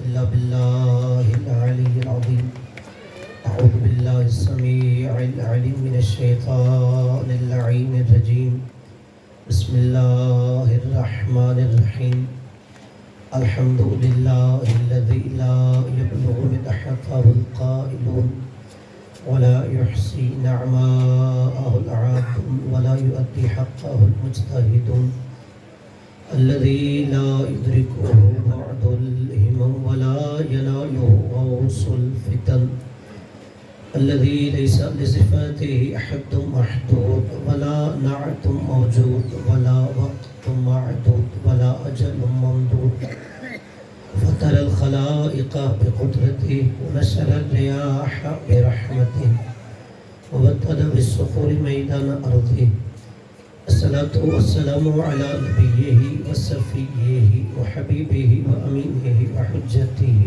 إلا بالله العلي العظيم. أعوذ بالله السميع العليم من الشيطان اللعين الرجيم. بسم الله الرحمن الرحيم. الحمد لله الذي لا يبلغ مدحته القائلون ولا يحصي نعماءه العادون ولا يؤدي حقه المجتهدون، الذي لا يدركه بعد الهمم ولا يناله غوص الفتن، الذي ليس لصفاته أحد محدود ولا نعت موجود ولا وقت معدود ولا أجل ممدود، فطر الخلائق بقدرته ونشر الرياح برحمته وبدد بالصخور ميدان أرضه. الصلاة والسلام على نبيه وصفيه وحبيبه وأمينه وحجته،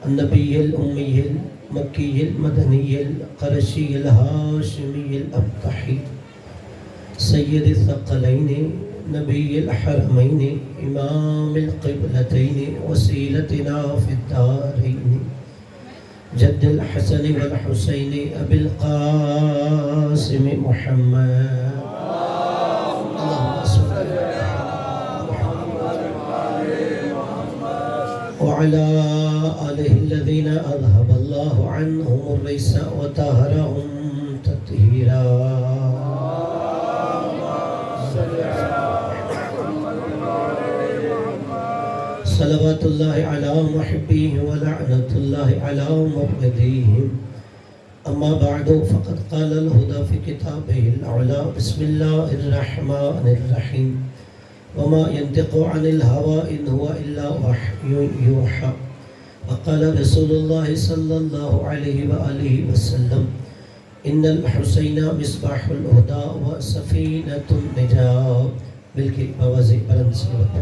النبي الأمي المكي المدني القرشي الهاشمي الأبطحي، سيد الثقلين نبي الحرمين إمام القبلتين وسيلتنا في الدارين، جد الحسن والحسين أبي القاسم محمد. وعلى آله الذين أذهب الله عنهم الرجس وطهرهم تطهيرا. صلوات الله على محبيه ولعنة الله على مبغضيهم. أما بعد فقد قال الهدى في كتابه الأعلى. بسم الله الرحمن الرحيم. وما ينطق عن الهوى إن هو إلا وحي يوحى. وقال رسول الله صلى الله عليه وآله وسلم إن الحسين مصباح الهدى وسفينة النجاة. بلکہ بوازی بلند صلوات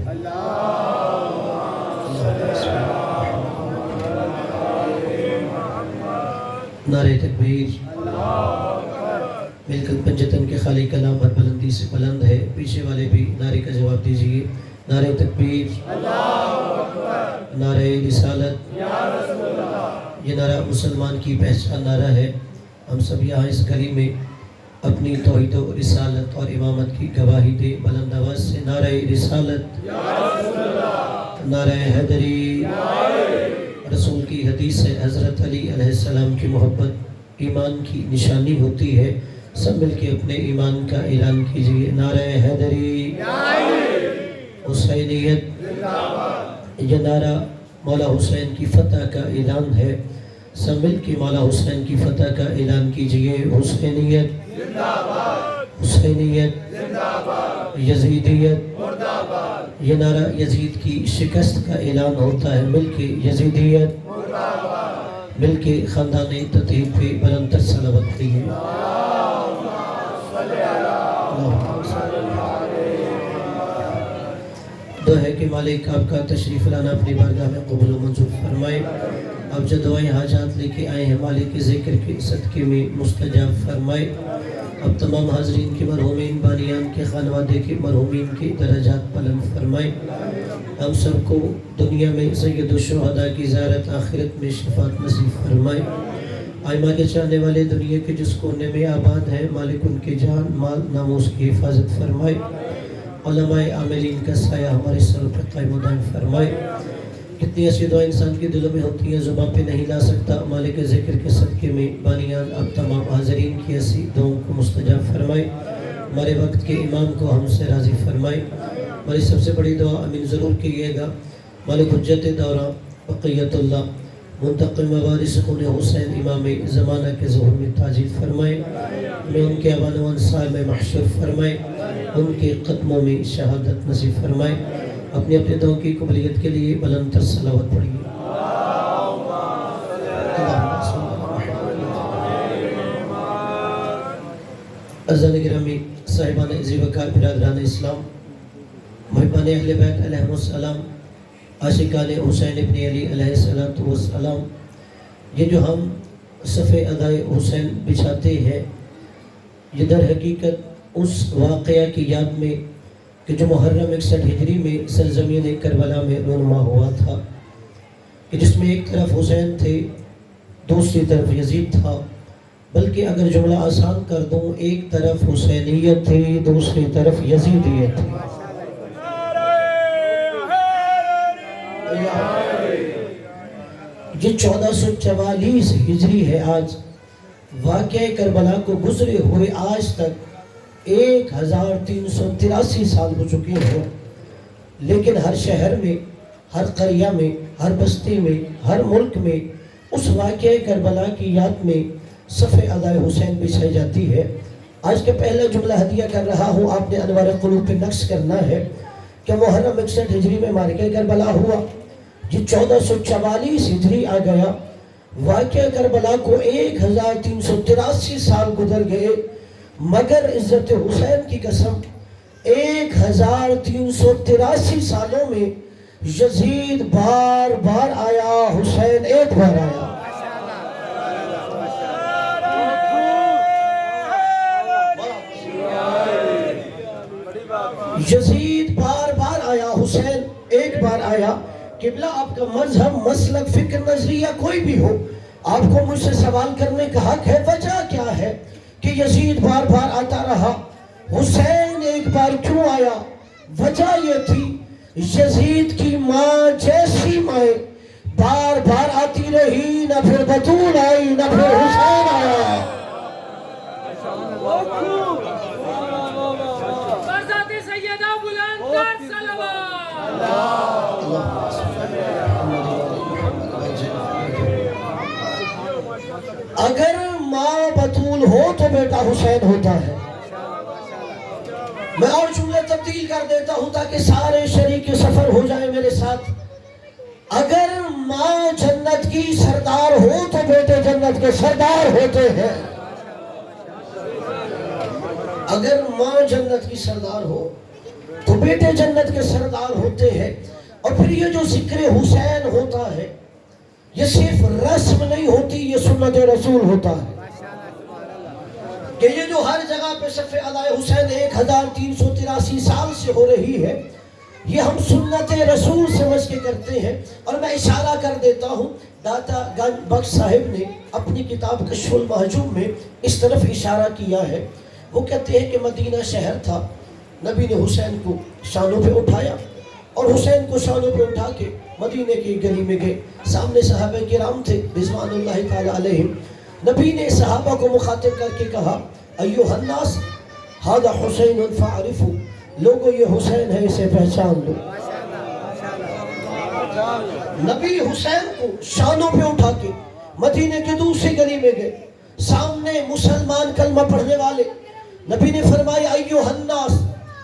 نعرہ تکبیر. مل کر پنجتن کے خالی کلام بر بلندی سے بلند ہے. پیچھے والے بھی نعرے کا جواب دیجئے. نعرہ تکبیر، نعرہ رسالت. یہ نعرہ مسلمان کی پہچان نعرہ ہے. ہم سب یہاں اس گلی میں اپنی توحید و رسالت اور امامت کی گواہی دے. بلند آواز سے نعرہ رسالت، نعرہ حیدری. رسول کی حدیث ہے حضرت علی علیہ السلام کی محبت ایمان کی نشانی ہوتی ہے. سب مل کے اپنے ایمان کا اعلان کیجئے. نعرہ حیدری، حسینیت. یہ نعرہ مولا حسین کی فتح کا اعلان ہے. سب مل کے مولا حسین کی فتح کا اعلان کیجئے. حسینیت، حسینیت، یزیدیت. یہ نعرہ یزید کی شکست کا اعلان ہوتا ہے. مل کے یزیدیت، مل کے خاندان تطہیر پہ بلند تر صلوات پڑھیے. دعا ہے کہ مالک آپ کا تشریف لانا اپنی بارگاہ میں قبول و منظور فرمائے. آپ جو دعائیں حاجات لے کے آئے ہیں مالک کے ذکر کے صدقے میں مستجاب فرمائے. اب تمام حاضرین کے مرحومین بانیان کے خانوادے کے مرحومین کے درجات بلند فرمائے. ہم سب کو دنیا میں سید الشہداء کی زیارت، آخرت میں شفاعت نصیب فرمائے. آئمہ کے چاہنے والے دنیا کے جس کونے میں آباد ہیں مالک ان کے جان مال ناموس کی حفاظت فرمائے. علماء عاملین کا سایہ ہمارے سر پر قائم و دائم فرمائے. کتنی ایسی دعا انسان کے دلوں میں ہوتی ہیں زبان پہ نہیں لا سکتا. مالک ذکر کے صدقے میں بانیان اب تمام حاضرین کی ایسی دعاؤں کو مستجاب فرمائے. ہمارے وقت کے امام کو ہم سے راضی فرمائے. ہماری سب سے بڑی دعا امین ضرور کیجیے گا. مالک حجت دورہ بقیت اللہ منتقم وارث خون حسین امام زمانہ کے ظہور میں تاجیل فرمائے. ہمیں ان کے اوان و انصار میں محشور فرمائے. ان کے قدموں میں شہادت نصیب فرمائے. اپنی اپنی دعاؤں کی قبولیت کے لیے بلند تر صلوات پڑھیے. عزیزان گرامی، صاحبان عزی وقار، برادران اسلام، محبان اہل بیت علیہ السلام، عاشقان حسین ابن علی علیہ السلام، یہ جو ہم صفِ ادائے حسین بچھاتے ہیں یہ در حقیقت اس واقعہ کی یاد میں کہ جو محرم 61 ہجری میں سرزمین کربلا میں رونما ہوا تھا. کہ جس میں ایک طرف حسین تھے دوسری طرف یزید تھا، بلکہ اگر جملہ آسان کر دوں، ایک طرف حسینیت تھی دوسری طرف یزیدیت تھی۔ یہ 1444 ہجری ہے آج، واقعہ کربلا کو گزرے ہوئے آج تک 1383 سال ہو چکے ہیں، لیکن ہر شہر میں، ہر قریہ میں، ہر بستی میں، ہر ملک میں اس واقعہ کربلا کی یاد میں صف ادائے حسین بچھائی جاتی ہے۔ آج کا پہلا جملہ ہدیہ کر رہا ہوں، آپ نے انوار قلوب پہ نقش کرنا ہے کہ محرم 61 ہجری میں مارکہ کربلا ہوا، یہ 1444 ہجری آ گیا، واقعہ کربلا کو 1383 سال گزر گئے، مگر عزت حسین کی قسم 1383 سالوں میں یزید بار بار آیا، حسین ایک بار آیا۔ یزید بار بار آیا، حسین ایک بار آیا۔ قبلہ آپ کا مذہب، مسلک، فکر، نظریہ کوئی بھی ہو، آپ کو مجھ سے سوال کرنے کا حق ہے، وجہ کیا ہے کہ یزید بار بار آتا رہا، حسین ایک بار کیوں آیا؟ وجہ یہ تھی یزید کی ماں جیسی مائیں بار بار آتی رہی، نہ پھر بطول آئی نہ پھر حسین آیا۔ اگر ماں بطول ہو تو بیٹا حسین ہوتا ہے۔ میں اور جملے تبدیل کر دیتا ہوں تاکہ سارے شریک سفر ہو جائے میرے ساتھ۔ اگر ماں جنت کی سردار ہو تو بیٹے جنت کے سردار ہوتے ہیں۔ اگر ماں جنت کی سردار ہو تو بیٹے جنت کے سردار ہوتے ہیں۔ اور پھر یہ جو ذکر حسین ہوتا ہے، یہ صرف رسم نہیں ہوتی، یہ سنت رسول ہوتا ہے کہ یہ جو ہر جگہ پہ صف ادائے حسین 1383 سال سے ہو رہی ہے، یہ ہم سنت رسول سمجھ کے کرتے ہیں۔ اور میں اشارہ کر دیتا ہوں، داتا گنج بخش صاحب نے اپنی کتاب کشف المحجوب میں اس طرف اشارہ کیا ہے۔ وہ کہتے ہیں کہ مدینہ شہر تھا، نبی نے حسین کو شانوں پہ اٹھایا اور حسین کو شانوں پہ اٹھا کے مدینے کی گلی میں گئے، سامنے صحابہ کرام تھے رضوان اللہ تعالی علیہم۔ نبی نے صحابہ کو مخاطب کر کے کہا، ایھا الناس ھذا حسین فاعرفوا، لوگوں یہ حسین ہے، اسے پہچان لو۔ نبی حسین کو شانوں پہ اٹھا کے مدینے کی دوسری گلی میں گئے، سامنے مسلمان کلمہ پڑھنے والے، نبی نے فرمایا ایھا الناس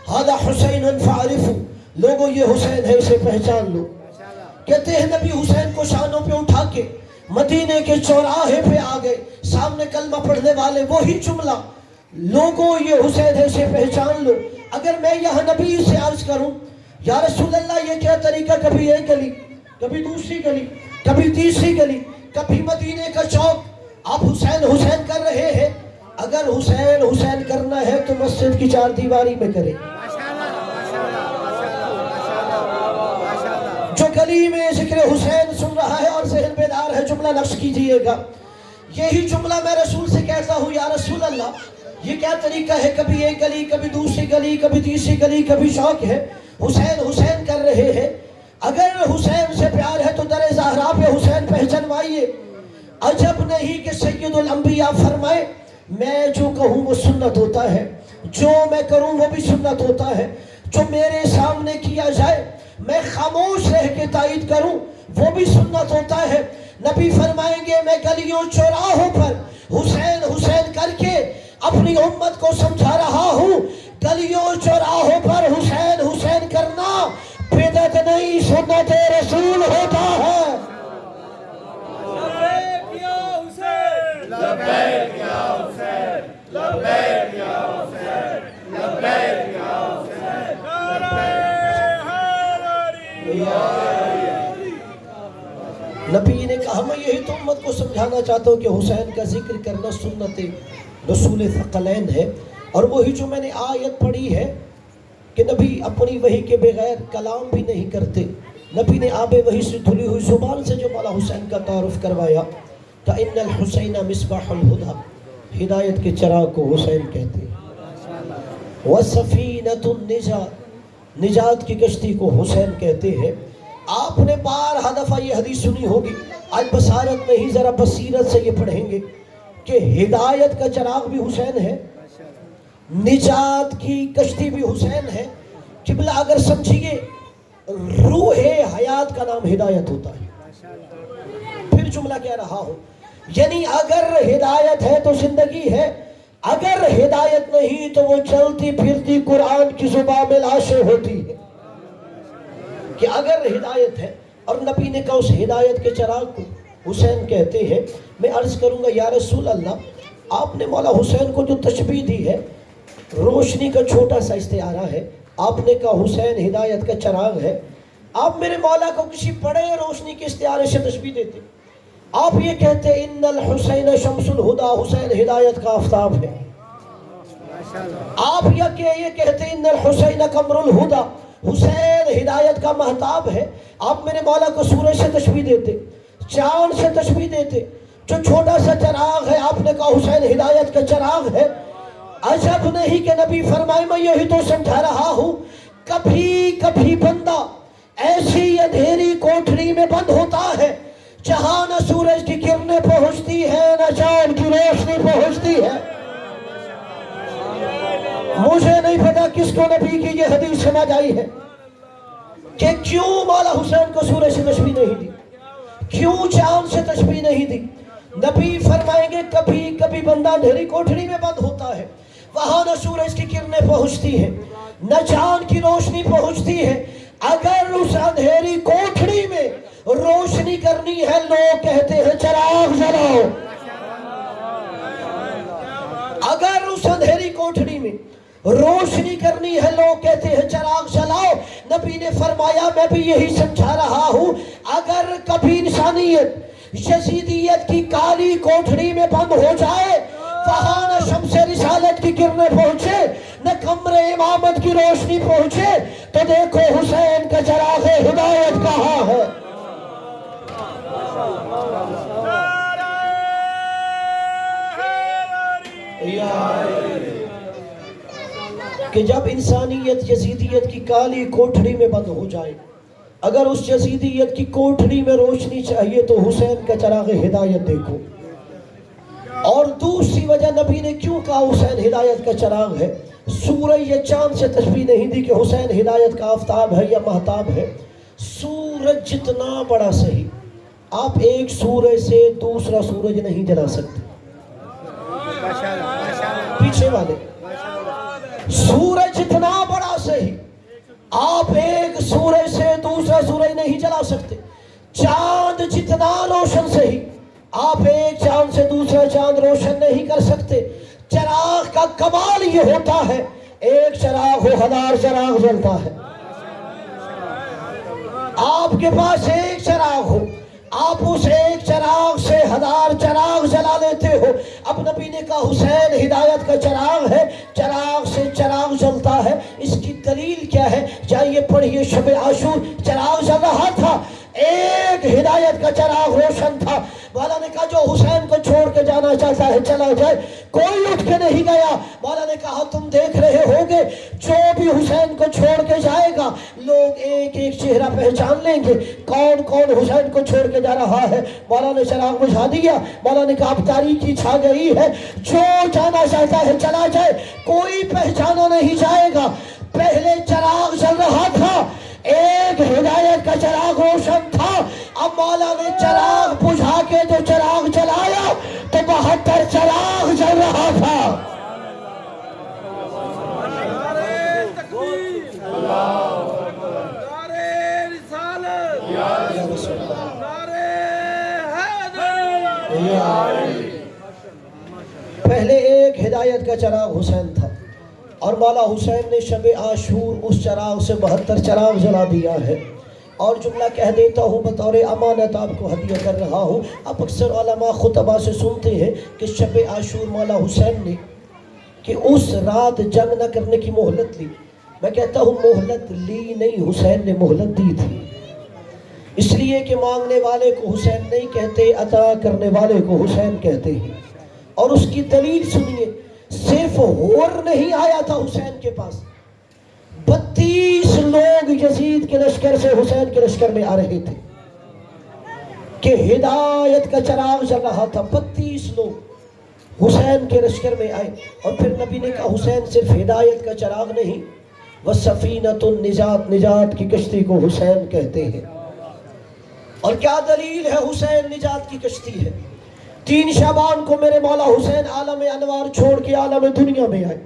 ھذا حسین فاعرفوا، لوگوں یہ حسین ہے، اسے پہچان لو۔ کہتے ہیں نبی حسین کو شانوں پہ اٹھا کے مدینے کے چوراہے پہ آ گئے، سامنے کلمہ پڑھنے والے، وہی جملہ، لوگوں یہ حسین ہے، اسے پہچان لو۔ اگر میں یہاں نبی سے عرض کروں، یا رسول اللہ یہ کیا طریقہ، کبھی ایک گلی، کبھی دوسری گلی، کبھی تیسری گلی، کبھی مدینے کا چوک، آپ حسین حسین کر رہے ہیں۔ اگر حسین حسین کرنا ہے تو مسجد کی چار دیواری میں کریں۔ جو گلی میں ذکر حسین سن رہا ہے اور ذہن بیدار ہے، جملہ نقش کیجئے گا، یہی جملہ میں رسول سے کہتا ہوں، یا رسول اللہ یہ کیا طریقہ ہے، کبھی ایک گلی، کبھی دوسری گلی، کبھی تیسری گلی، کبھی شوق ہے، حسین حسین کر رہے ہیں۔ اگر حسین سے پیار ہے تو در زہرا پہ حسین پہچنوائیے۔ عجب نہیں کہ سید الانبیاء فرمائے، میں جو کہوں وہ سنت ہوتا ہے، جو میں کروں وہ بھی سنت ہوتا ہے، جو میرے سامنے کیا جائے میں خاموش رہ کے تائید کروں وہ بھی سنت ہوتا ہے۔ نبی فرمائیں گے میں گلیوں چوراہوں پر حسین حسین کر کے اپنی امت کو سمجھا رہا ہوں، گلیوں چوراہوں پر حسین حسین کرنا بدعت نہیں، سنت رسول ہوتا ہے۔ لبیک یا حسین، لبیک یا حسین، لبیک یا حسین، لبیک یا حسین، نبی نے کہا میں یہی تو امت کو سمجھانا چاہتا ہوں کہ حسین کا ذکر کرنا سنت رسول ثقلین ہے۔ اور وہی جو میں نے آیت پڑھی ہے کہ نبی اپنی وحی کے بغیر کلام بھی نہیں کرتے، نبی نے آب وحی سے دھلی ہوئی زبان سے جو مولا حسین کا تعارف کروایا کہ ان الحسین مصباح الہدی، ہدایت کے چراغ کو حسین کہتے ہیں، وسفینۃ النجات، نجات کی کشتی کو حسین کہتے ہیں۔ آپ نے بارہا دفعہ یہ حدیث سنی ہوگی، آج بصارت نہیں ذرا بصیرت سے یہ پڑھیں گے کہ ہدایت کا چراغ بھی حسین ہے، نجات کی کشتی بھی حسین ہے۔ قبلہ اگر سمجھیے روح حیات کا نام ہدایت ہوتا ہے۔ پھر جملہ کہہ رہا ہوں، یعنی اگر ہدایت ہے تو زندگی ہے، اگر ہدایت نہیں تو وہ چلتی پھرتی قرآن کی زبان میں لاشیں ہوتی ہے۔ کہ اگر ہدایت ہے، اور نبی نے کہا اس ہدایت کے چراغ کو حسین کہتے ہیں۔ میں عرض کروں گا یا رسول اللہ، آپ نے مولا حسین کو جو تشبیہ دی ہے روشنی کا چھوٹا سا استعارہ ہے، آپ نے کہا حسین ہدایت کا چراغ ہے، آپ میرے مولا کو کسی بڑے روشنی کے استعارے سے تشبیہ دیتے، آپ یہ کہتے ان الحسین شمس الہدی، حسین ہدایت کا آفتاب ہے۔ آپ یہ کہتے ان الحسین قمر الہدی، حسین ہدایت کا مہتاب ہے۔ آپ میرے مولا کو سورج سے تشبیہ دیتے، چاند سے تشبیہ دیتے، جو چھوٹا سا چراغ ہے آپ نے کہا حسین ہدایت کا چراغ ہے۔ عجب نہیں کہ نبی فرمائے میں یہی تو سمجھا رہا ہوں، کبھی کبھی بندہ ایسی اندھیری کوٹھری میں بند ہوتا ہے جہاں نہ سورج کی کرنیں پہنچتی ہیں نہ چاند کی روشنی پہنچتی ہے۔ مجھے نہیں پتا کس کو نبی کی یہ حدیث سمجھ آئی ہے کہ کیوں مولا حسین کو سورج سے تشبیہ نہیں دی، کیوں چاند سے تشبیہ نہیں دی۔ نبی فرمائیں گے کبھی کبھی بندہ اندھیری کوٹھری میں بند ہوتا ہے، وہاں نہ سورج کی کرنیں پہنچتی ہیں نہ چاند کی روشنی پہنچتی ہے۔ اگر اس اندھیری کوٹھری میں روشنی کرنی ہے، لوگ کہتے ہیں چراغ جلاؤ۔ اگر اس اندھیری کوٹھری میں روشنی کرنی ہے، لوگ کہتے ہیں چراغ جلاؤ۔ نبی نے فرمایا میں بھی یہی سمجھا رہا ہوں، اگر کبھی انسانیت یزیدیت کی کالی کوٹھری میں بند ہو جائے، وہاں نہ شمس رسالت کی کرنیں پہنچے نہ قمر امامت کی روشنی پہنچے، تو دیکھو حسین کا چراغ ہدایت کہاں ہے۔ کہ جب انسانیت یزیدیت کی کالی کوٹھری میں بند ہو جائے، اگر اس یزیدیت کی کوٹھری میں روشنی چاہیے تو حسین کا چراغ ہدایت دیکھو۔ اور دوسری وجہ نبی نے کیوں کہا حسین ہدایت کا چراغ ہے، سورج یا چاند سے تشبیہ نہیں دی کہ حسین ہدایت کا آفتاب ہے یا مہتاب ہے۔ سورج جتنا بڑا صحیح، آپ ایک سورج سے دوسرا سورج نہیں جلا سکتے۔ پیچھے والے، سورج جتنا بڑا صحیح، آپ ایک سورج سے دوسرا سورج نہیں جلا سکتے۔ چاند جتنا روشن صحیح، آپ ایک چاند سے دوسرا چاند روشن نہیں کر سکتے۔ چراغ کا کمال یہ ہوتا ہے ایک چراغ ہو ہزار چراغ جلتا ہے۔ آپ کے پاس ایک چراغ ہو، آپ اس ایک چراغ سے ہزار چراغ جلا لیتے ہو۔ اب نبی نے کہا حسین ہدایت کا چراغ ہے، چراغ سے چراغ جلتا ہے۔ اس کی دلیل کیا ہے؟ جائیے پڑھیے شب عاشور، چراغ جل رہا تھا، ایک ہدایت کا چراغ روشن تھا۔ مولا نے کہا جو حسین کو چھوڑ کے جانا چاہتا ہے چلا جائے، کوئی اٹھ کے نہیں گیا۔ مولا نے کہا تم دیکھ رہے ہوگے جو بھی حسین کو چھوڑ کے جائے گا، لوگ ایک ایک چہرہ پہچان لیں گے کون کون حسین کو چھوڑ کے جا رہا ہے۔ مولا نے چراغ بجھا دیا۔ مولا نے کہا اب تاریکی چھا گئی ہے، جو جانا چاہتا ہے چلا جائے، کوئی پہچانا نہیں جائے گا۔ پہلے چراغ جل رہا تھا، ایک ہدایت کا چراغ روشن تھا۔ اب مولا نے چراغ بجھا کے جو چراغ جلایا تو 72 چراغ جل رہا تھا۔ پہلے ایک ہدایت کا چراغ حسین تھا، اور مولا حسین نے شب عاشور اس چراغ سے 72 چراغ جلا دیا ہے۔ اور جملہ کہہ دیتا ہوں بطور امانت آپ کو ہدیہ کر رہا ہوں، آپ اکثر علماء خطبہ سے سنتے ہیں کہ شب عاشور مولا حسین نے کہ اس رات جنگ نہ کرنے کی مہلت لی۔ میں کہتا ہوں مہلت لی نہیں، حسین نے مہلت دی تھی۔ اس لیے کہ مانگنے والے کو حسین نہیں کہتے، عطا کرنے والے کو حسین کہتے ہیں۔ اور اس کی دلیل سنیے، صرف ہور نہیں آیا تھا حسین کے پاس، 32 لوگ یزید کے لشکر سے حسین کے لشکر میں آ رہے تھے کہ ہدایت کا چراغ جل رہا تھا۔ 32 لوگ حسین کے لشکر میں آئے، اور پھر نبی نے کہا حسین صرف ہدایت کا چراغ نہیں، وَسَفِینَةُ النجات، نجات کی کشتی کو حسین کہتے ہیں۔ اور کیا دلیل ہے حسین نجات کی کشتی ہے؟ 3 شعبان کو میرے مولا حسین عالم انوار چھوڑ کے عالم دنیا میں آئے۔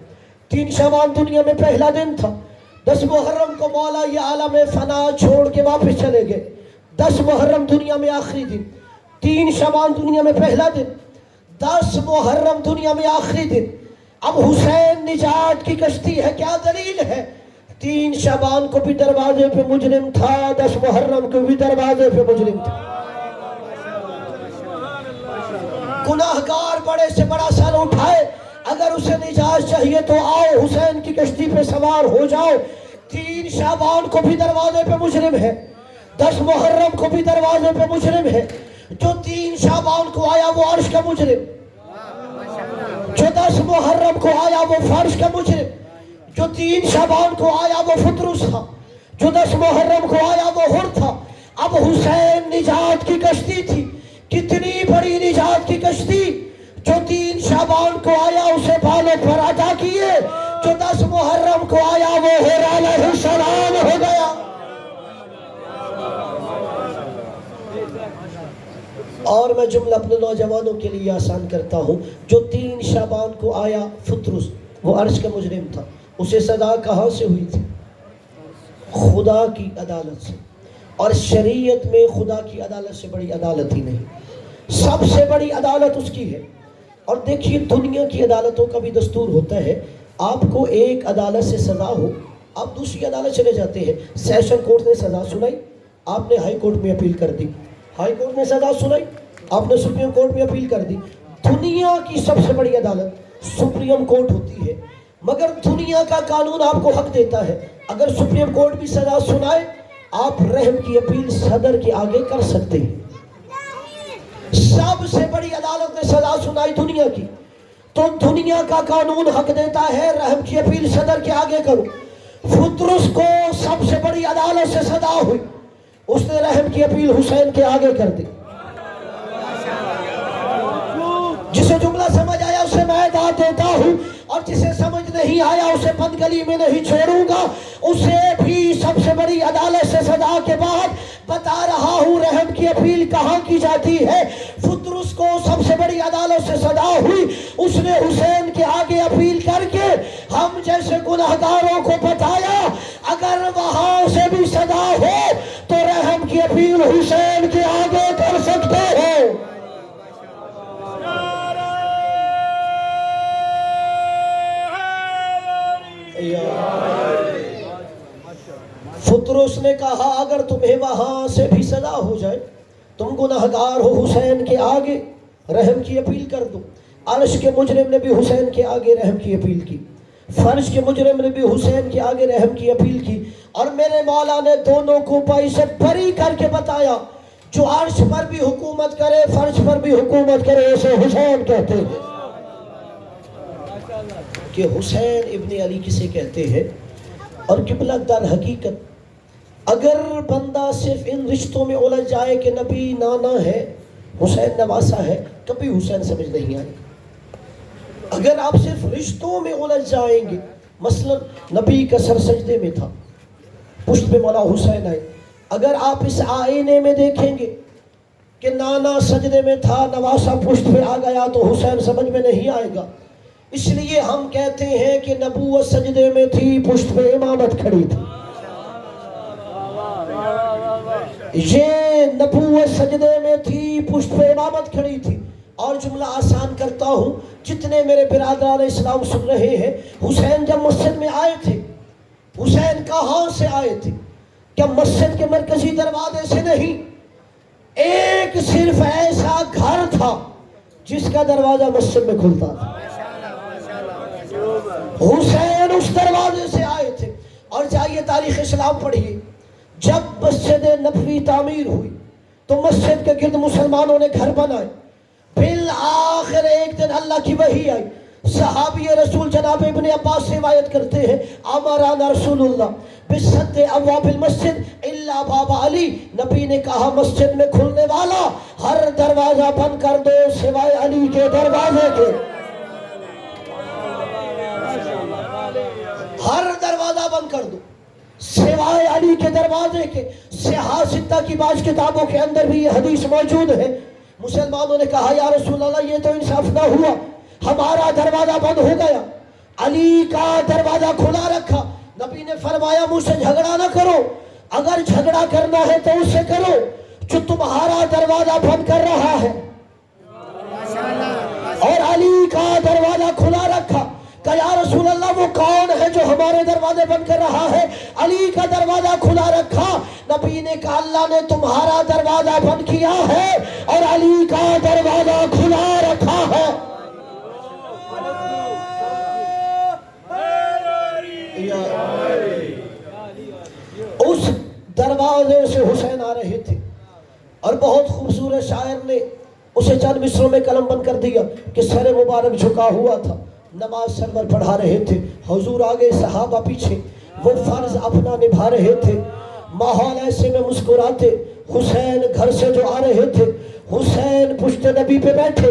3 شعبان دنیا میں پہلا دن تھا۔ 10 محرم کو مولا یہ عالم فنا چھوڑ کے واپس چلے گئے۔ 10 محرم دنیا میں آخری دن، 3 شعبان دنیا میں پہلا دن، 10 محرم دنیا میں آخری دن۔ اب حسین نجات کی کشتی ہے، کیا دلیل ہے؟ 3 شعبان کو بھی دروازے پہ مجرم تھا، 10 محرم کو بھی دروازے پہ مجرم تھا۔ گناہگار بڑے سے بڑا سر اٹھائے، اگر اسے نجات چاہیے تو آؤ حسین کی کشتی پہ سوار ہو جاؤ۔ 3 شعبان کو بھی دروازے پہ مجرم ہے، 10 محرم کو بھی دروازے پہ مجرم ہے۔ جو 3 شعبان کو آیا وہ عرش کا مجرم، جو 10 محرم کو آیا وہ فرش کا مجرم، جو 3 شعبان کو آیا وہ فطرس تھا، جو 10 محرم کو آیا وہ حر تھا۔ اب حسین نجات کی کشتی تھی، کتنی بڑی نجات کی کشتی! جو 3 شعبان کو آیا اسے بالوں پر عطا کیے، جو 10 محرم کو آیا وہ حر علیہ السلام ہو گیا۔ اور میں جملہ اپنے نوجوانوں کے لیے آسان کرتا ہوں، جو 3 شعبان کو آیا فطرس، وہ عرش کا مجرم تھا، اسے سزا کہاں سے ہوئی تھی؟ خدا کی عدالت سے۔ اور شریعت میں خدا کی عدالت سے بڑی عدالت ہی نہیں، سب سے بڑی عدالت اس کی ہے۔ اور دیکھیے دنیا کی عدالتوں کا بھی دستور ہوتا ہے، آپ کو ایک عدالت سے سزا ہو، آپ دوسری عدالت چلے جاتے ہیں۔ سیشن کورٹ نے سزا سنائی، آپ نے ہائی کورٹ میں اپیل کر دی، ہائی کورٹ نے سزا سنائی، آپ نے سپریم کورٹ میں اپیل کر دی۔ دنیا کی سب سے بڑی عدالت سپریم کورٹ ہوتی ہے، مگر دنیا کا قانون آپ کو حق دیتا ہے، اگر سپریم کورٹ بھی سزا سنائے آپ رحم کی اپیل صدر کے آگے کر سکتے ہیں۔ سب سے بڑی عدالت نے سزا سنائی دنیا کی، تو دنیا کا قانون حق دیتا ہے رحم کی اپیل صدر کے آگے کرو۔ فطرس کو سب سے بڑی عدالت سے سزا ہوئی، اس نے رحم کی اپیل حسین کے آگے کر دی۔ جسے جملہ سمجھ آیا اسے میں داد دیتا ہوں، اور جسے سمجھ نہیں آیا اسے بند گلی میں نہیں چھوڑوں گا۔ اسے بھی سب سے بڑی عدالت سے سزا کے بعد بتا رہا ہوں رحم کی اپیل کہاں کی جاتی ہے۔ فطرس کو سب سے بڑی عدالت سے سزا ہوئی، اس نے حسین کے آگے اپیل کر کے ہم جیسے گناہگاروں کو بتایا اگر وہاں سے بھی سزا ہو تو رحم کی اپیل حسین کے آگے کر سکتے ہو۔ فطرس نے کہا اگر تمہیں وہاں سے بھی سزا ہو جائے، تم گناہگار ہو، حسین کے آگے رحم کی اپیل کر دو۔ عرش کے مجرم نے بھی حسین کے آگے رحم کی اپیل کی، فرش کے مجرم نے بھی حسین کے آگے رحم کی اپیل کی، اور میرے مولا نے دونوں کو باعزت بری کر کے بتایا، جو عرش پر بھی حکومت کرے فرش پر بھی حکومت کرے اسے حسین کہتے ہیں۔ کہ حسین ابن علی کسے کہتے ہیں؟ اور قبلہ در حقیقت اگر بندہ صرف ان رشتوں میں الجھ جائے کہ نبی نانا ہے، حسین نواسا ہے، کبھی حسین سمجھ نہیں آئے گا۔ اگر آپ صرف رشتوں میں الجھ جائیں گے، مثلا نبی کا سر سجدے میں تھا، پشت پہ مولا حسین آئے، اگر آپ اس آئینے میں دیکھیں گے کہ نانا سجدے میں تھا نواسا پشت پہ آ گیا تو حسین سمجھ میں نہیں آئے گا۔ اس لیے ہم کہتے ہیں کہ نبوت سجدے میں تھی، پشت پہ امامت کھڑی تھی۔ یہ نبوت سجدے میں تھی، پشت پہ امامت کھڑی تھی۔ اور جملہ آسان کرتا ہوں، جتنے میرے برادران اسلام سن رہے ہیں، حسین جب مسجد میں آئے تھے، حسین کہاں سے آئے تھے؟ کیا مسجد کے مرکزی دروازے سے نہیں؟ ایک صرف ایسا گھر تھا جس کا دروازہ مسجد میں کھلتا تھا، حسین اس دروازے سے آئے تھے۔ اور جائیے تاریخ اسلام پڑھیے، جب مسجد نبوی تعمیر ہوئی تو مسجد کے گرد مسلمانوں نے گھر بنائے. بالآخر ایک دن اللہ کی وحی آئی. صحابی رسول جناب ابن عباس سے روایت کرتے ہیں امرنا رسول اللہ بسد ابواب المسجد الا باب علی. نبی نے کہا مسجد میں کھلنے والا ہر دروازہ بند کر دو سوائے علی کے دروازے کے. ہر دروازہ بند کر دو سوائے علی کے دروازے کے. سیاہ ستہ کی بعض کتابوں کے اندر بھی یہ حدیث موجود ہے. مسلمانوں نے کہا یا رسول اللہ یہ تو انصاف نہ ہوا, ہمارا دروازہ بند ہو گیا, علی کا دروازہ کھلا رکھا. نبی نے فرمایا مجھ سے جھگڑا نہ کرو, اگر جھگڑا کرنا ہے تو اس سے کرو جو تمہارا دروازہ بند کر رہا ہے. اور علی کا دروازہ کھلا رکھا. کہ یا رسول اللہ وہ کون ہے جو ہمارے دروازے بند کر رہا ہے؟ علی کا دروازہ کھلا رکھا. نبی نے کہا اللہ نے تمہارا دروازہ بند کیا ہے اور علی کا دروازہ کھلا رکھا ہے. اس دروازے سے حسین آ رہے تھے اور بہت خوبصورت شاعر نے اسے چند مصروں میں قلم بند کر دیا کہ سر مبارک جھکا ہوا تھا, نماز سرور پڑھا رہے تھے, حضور آگے صحابہ پیچھے, وہ فرض اپنا نبھا رہے تھے. ماحول ایسے میں مسکراتے. حسین گھر سے جو آ رہے تھے, حسین پشت نبی پہ بیٹھے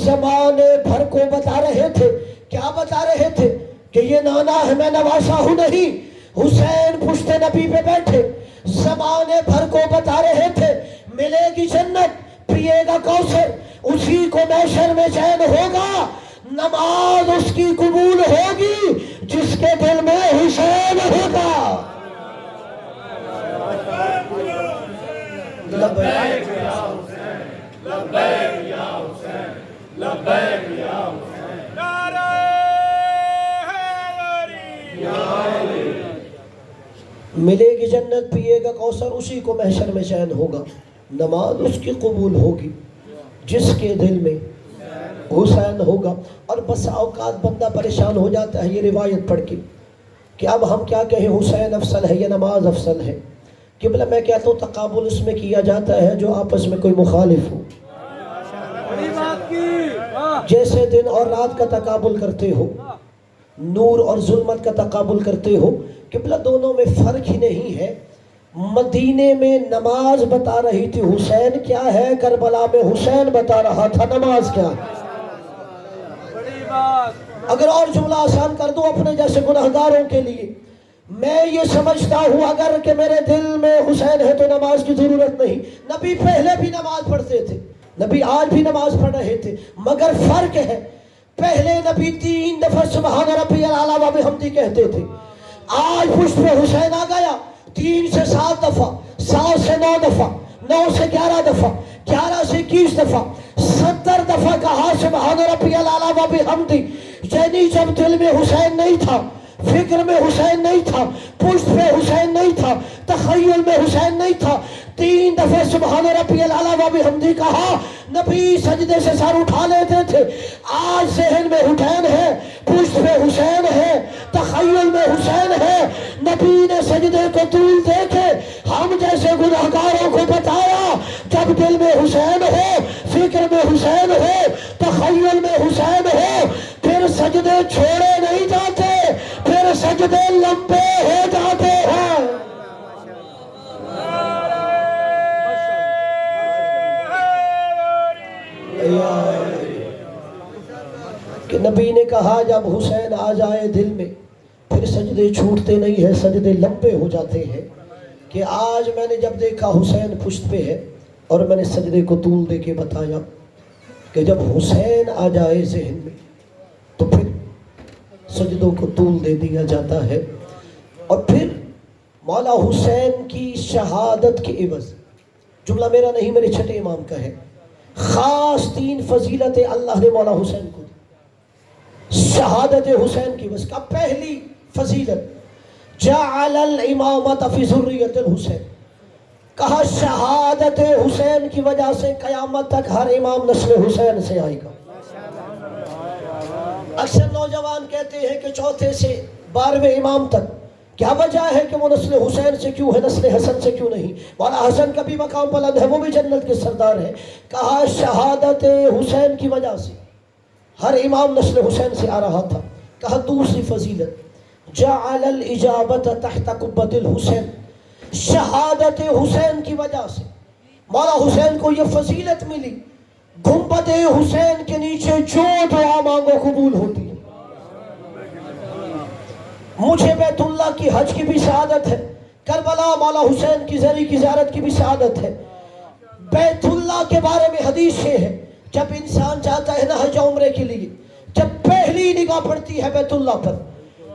زمانے بھر کو بتا رہے تھے. کیا بتا رہے تھے؟ کہ یہ نانا ہے میں نواسا ہوں نہیں. حسین پشت نبی پہ بیٹھے زمانے بھر کو بتا رہے تھے ملے گی جنت, پیے گا کوثر, اسی کو محشر میں چین ہوگا, نماز اس کی قبول ہوگی جس کے دل میں حسین ہوگا. لبیک یا حسین, لبیک یا حسین, لبیک یا حسین, نعرہ حیدری یا علی. ملے گی جنت, پیے گا کوثر, اسی کو محشر میں چین ہوگا, نماز اس کی قبول ہوگی جس کے دل میں حسین ہوگا. اور بس اوقات بندہ پریشان ہو جاتا ہے یہ روایت پڑھ کے کہ اب ہم کیا کہیں, حسین افضل ہے یا نماز افضل ہے؟ قبلہ میں کہتا ہوں تقابل اس میں کیا جاتا ہے جو آپس میں کوئی مخالف ہو. جیسے دن اور رات کا تقابل کرتے ہو, نور اور ظلمت کا تقابل کرتے ہو, قبلہ دونوں میں فرق ہی نہیں ہے. مدینے میں نماز بتا رہی تھی حسین کیا ہے, کربلا میں حسین بتا رہا تھا نماز کیا ہے. اگر اور جملہ آسان کر دوں اپنے جیسے گناہگاروں کے لیے, میں یہ سمجھتا ہوں اگر کہ میرے دل میں حسین ہے تو نماز کی ضرورت نہیں. نبی پہلے بھی نماز پڑھتے تھے, نبی آج بھی نماز پڑھ رہے تھے, مگر فرق ہے پہلے نبی 3 دفعہ سبحان ربی الاعلی و بحمدہ کہتے تھے, آج پشت پہ حسین آ گیا 3 سے 7 دفعہ, 7 سے 9 دفعہ, 9 سے 11 دفعہ, 11 سے 21 دفعہ, 70 دفعہ کہا سبحان ربی الاعلی و بحمدہ. یعنی جب دل میں حسین نہیں تھا, فکر میں حسین نہیں تھا, پشت پہ حسین نہیں تھا, تخیل میں حسین نہیں تھا, 3 دفعہ سبحان ربی الاعلی و بحمدہ کہا, نبی سجدے سے سر اٹھا لیتے تھے. آج ذہن میں حسین ہے, پشت پہ حسین ہے, تخیل میں حسین ہے. نبی نے سجدے کو طول دے کے ہم جیسے گناہگاروں کو بتایا جب دل میں حسین ہو, فکر میں حسین ہو, تخیل میں حسین ہو, پھر سجدے چھوڑے نہیں جاتے, پھر سجدے لمبے ہو جاتے ہیں. کہ نبی نے کہا جب حسین آ جائے دل میں پھر سجدے چھوٹتے نہیں ہیں, سجدے لمبے ہو جاتے ہیں. کہ آج میں نے جب دیکھا حسین پشت پہ ہے اور میں نے سجدے کو طول دے کے بتایا کہ جب حسین آ جائے ذہن میں تو پھر سجدوں کو طول دے دیا جاتا ہے. اور پھر مولا حسین کی شہادت کے عوض, جملہ میرا نہیں میرے چھٹے امام کا ہے, خاص 3 فضیلتیں اللہ نے مولا حسین کو دی شہادت حسین کی عوض کا. پہلی فضیلت جعل الامامت فی ذریۃ الحسین, کہا شہادت حسین کی وجہ سے قیامت تک ہر امام نسل حسین سے آئے گا. اکثر نوجوان کہتے ہیں کہ 4 سے 12ویں امام تک کیا وجہ ہے کہ وہ نسل حسین سے کیوں ہے، نسل حسن سے کیوں نہیں؟ مولا حسن کا بھی مقام بلند ہے، وہ بھی جنت کے سردار ہے۔ کہا شہادت حسین کی وجہ سے ہر امام نسل حسین سے آ رہا تھا۔ کہا دوسری فضیلت جعل الاجابت تحت قبۃ الحسین، شہادت حسین کی وجہ سے مولا حسین کو یہ فضیلت ملی، گنبد حسین کے نیچے جو دعا مانگو قبول ہوتی ہے۔ مجھے بیت اللہ کی حج کی بھی سعادت ہے، کربلا مولا حسین کی زری کی زیارت کی بھی سعادت ہے۔ بیت اللہ کے بارے میں حدیث یہ ہے، جب انسان جاتا ہے نا حج عمرے کے لیے، جب پہلی نگاہ پڑتی ہے بیت اللہ پر،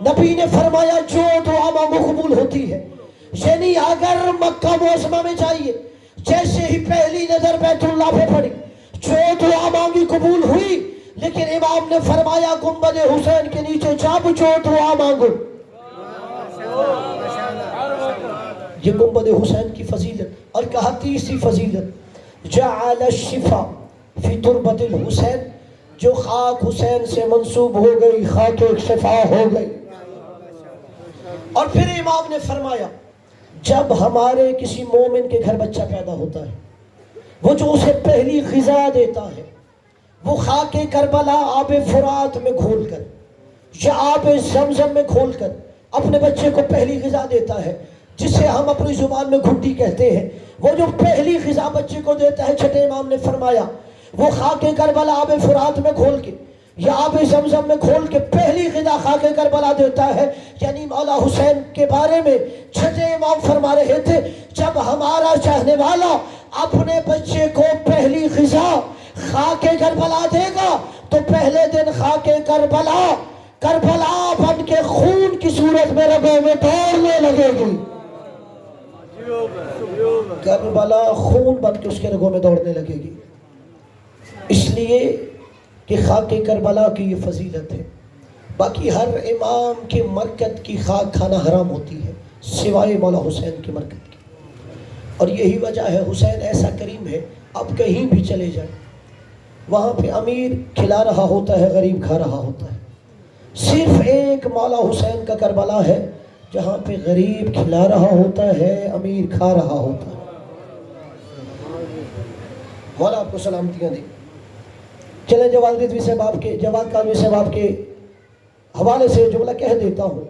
نبی نے فرمایا جو دعا مانگو قبول ہوتی ہے۔ یعنی اگر مکہ معظمہ میں جائیے، جیسے ہی پہلی نظر بیت اللہ پہ پڑی، جو دعا مانگی قبول ہوئی، لیکن امام نے فرمایا گنبد حسین کے نیچے جب جو دعا مانگو، یہ گنبد حسین کی فضیلت۔ اور کہا تیسری فضیلت جعل الشفا فی تربت الحسین، جو خاک حسین سے منسوب ہو گئی خاک ایک شفا ہو گئی۔ اور پھر امام نے فرمایا جب ہمارے کسی مومن کے گھر بچہ پیدا ہوتا ہے، وہ جو اسے پہلی غذا دیتا ہے وہ خاک کربلا آب فرات میں گھول کر یا آب زمزم میں گھول کر اپنے بچے کو پہلی غذا دیتا ہے، جسے ہم اپنی زبان میں گھٹی کہتے ہیں۔ وہ جو پہلی غذا بچے کو دیتا ہے، چھٹے امام نے فرمایا وہ خاک کربلا آب فرات میں گھول کے یا آب زمزم میں کھول کے پہلی غذا خاک کربلا دیتا ہے۔ یعنی مولا حسین کے بارے میں چھٹے امام فرما رہے تھے جب ہمارا چاہنے والا اپنے بچے کو پہلی غذا خاک کربلا دے گا تو پہلے دن خاک کربلا بن کے خون کی صورت میں رگوں میں دوڑنے لگے گی۔ کربلا خون بن کے اس کے رگوں میں دوڑنے لگے گی، اس لیے کہ خاک کربلا کی یہ فضیلت ہے۔ باقی ہر امام کی مرکت کی خاک کھانا حرام ہوتی ہے سوائے مولا حسین کی مرکت کی، اور یہی وجہ ہے حسین ایسا کریم ہے، اب کہیں بھی چلے جائیں وہاں پہ امیر کھلا رہا ہوتا ہے، غریب کھا رہا ہوتا ہے۔ صرف ایک مولا حسین کا کربلا ہے جہاں پہ غریب کھلا رہا ہوتا ہے، امیر کھا رہا ہوتا ہے۔ مولا آپ کو سلامتیاں دیں۔ چلیں جواد کاظمی صاحب کے حوالے سے جملہ کہہ دیتا ہوں۔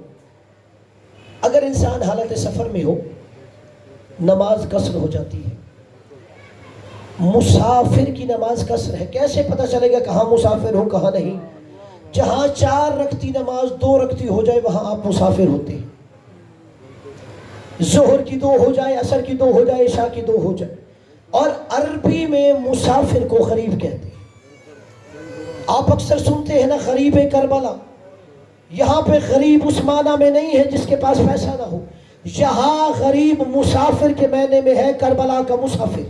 اگر انسان حالت سفر میں ہو، نماز قصر ہو جاتی ہے۔ مسافر کی نماز قصر ہے، کیسے پتہ چلے گا کہاں مسافر ہو کہاں نہیں؟ جہاں 4 رکعتی نماز 2 رکعتی ہو جائے وہاں آپ مسافر ہوتے ہیں۔ ظہر کی 2 ہو جائے، عصر کی 2 ہو جائے، عشاء کی 2 ہو جائے۔ اور عربی میں مسافر کو غریب کہتے ہیں۔ آپ اکثر سنتے ہیں نا غریب کربلا، یہاں پہ غریب اس معنی میں نہیں ہے جس کے پاس پیسہ نہ ہو، یہاں غریب مسافر کے معنی میں ہے، کربلا کا مسافر۔